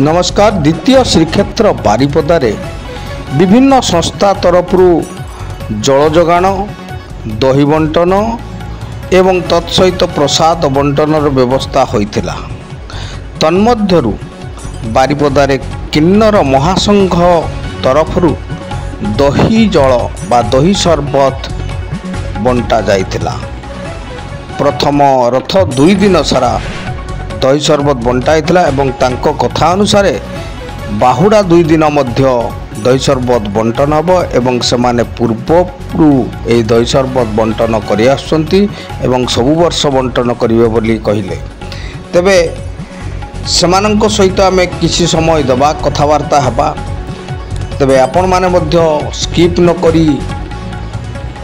नमस्कार। द्वितीय श्रीक्षेत्र बारिपदारे विभिन्न संस्था तरफ जल जोगाण दही बंटन एवं तत्सहित प्रसाद बंटनर व्यवस्था होइथिला। तन्मध्यरु बारिपदारे किन्नर महासंघ तरफ दही जल बा दही शरबत बंटा जाइथिला। प्रथम रथ 2 दिन सारा दही शरबत बंटाइथिला एवं तांको कथा अनुसार बाहुड़ा 2 दिन मध्य दही शरबत बंटन हब एवं सेमाने पूर्वरु ए दही शरबत बंटन करि आसुचंती एवं सबु वर्ष बंटन करिवे बोली कहिले। तेबे सेमानंको सहित आमे किछि समय दबा कथावार्ता हबा। तेबे आपण माने मध्य स्किप न करी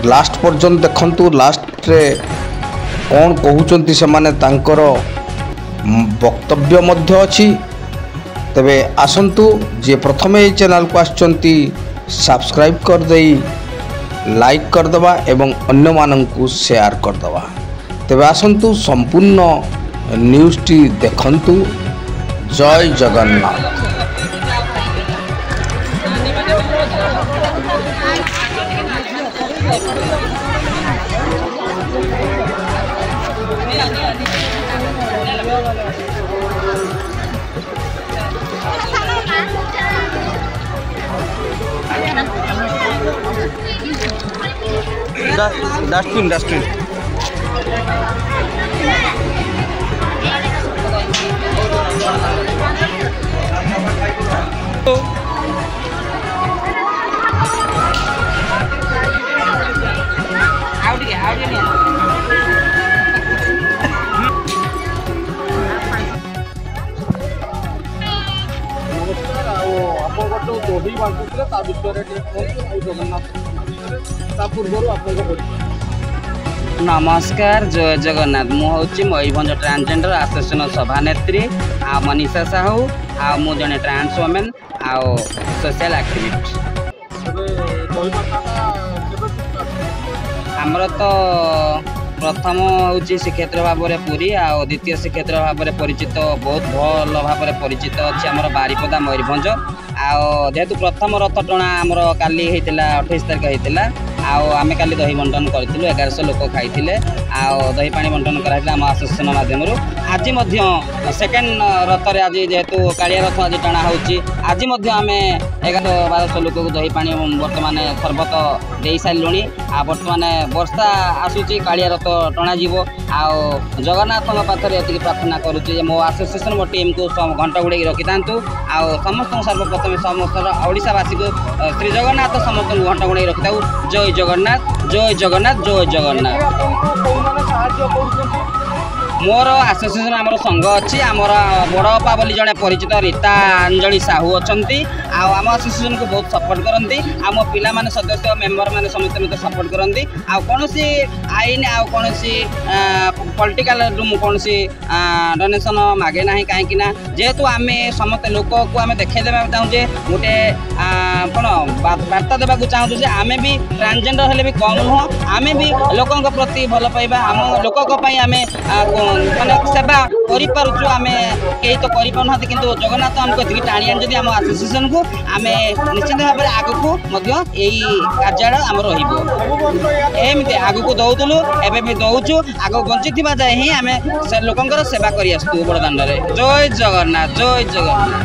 लास्ट पर्यंत देखंतु। लास्ट रे कौन कहउचंती सेमाने तांकर वक्तव्य मध्य अछि। तेबे आसंतु जे प्रथमे ए चैनल को आछंती सब्सक्राइब कर देई लाइक कर दबा एवं अन्य माननकु शेयर कर दबा। तेबे आसंतु संपूर्ण न्यूज़ टी देखंतु। जय जगन्नाथ। डस्टबिन नमस्कार। जय जगन्नाथ। मु हूँ मयूरभंज ट्रांसजेंडर एसोसिएशन सभानेत्री आ मनीषा साहू आ मु जने ट्रांस वोमेन आ सोशल एक्टिविस्ट। आमर तो प्रथम हूँ श्रीक्षेत्र भाव में पुरी आ द्वितीय श्रीक्षेत्र भाव में परिचित बहुत भल भाव में परिचित अच्छी आम बारिपदा मयूरभंज। जेहेतु प्रथम रथ टଣା आमर काली होता 28 तारिख होता आम काली दही बंटन करूँ 1100 लोक खाई दही पानी बंटन कराइला आम आसोसिएशन मध्यम। आज सेकेंड रथरे आज जेहेतु कालिया रथ आज टଣା आज आम 1100-1200 लोक को दही पानी बर्तमान शरबत दे सारू। बर्तमान वर्षा आसूची कालिया रथ टଣା जगन्नाथ पाखे ये प्रार्थना करुच्चे मो आसोसिएशन मो टीम को घंटा गुड़े रखी था समस्त सर्वप्रथम समस्त ओडावासी को श्री जगन्नाथ समस्त घंटा गुड़े रखी था। जय जगन्नाथ जय जगन्नाथ जय जगन्नाथ। मोर आसोसिएशन आमर संघ अच्छी आमर बड़पा बोली जड़े परिचित रीतांजलि साहू अच्छा आम आसोसिएशन को बहुत सपोर्ट करती। आम पिला माने सदस्य मेंबर माने समस्त मत सपोर्ट करती। कौन आईन कौन पॉलिटिकल कौन डोनेशन मागे ना कहीं जेहेतु आम समस्त लोक को आम देखा चाहूजे गोटे कौन वार्ता देवाक चाहूँ आम भी ट्रांसजेंडर हेले भी कम नुह आम भी लोकों प्रति भल पाइबा आम लोक आम माने सेवा करूँ आम कई तो करना किंतु जगन्नाथ आमको ये टाणी आनी आम आसोसिएशन को आम निश्चित भाव में आग को यही कार्यालय आम रमती आग को दौलु एवं भी दौचु आग बंची जाए ही आम लोकंर सेवा कर बड़दाण्ड। जय जगन्नाथ जय जगन्नाथ।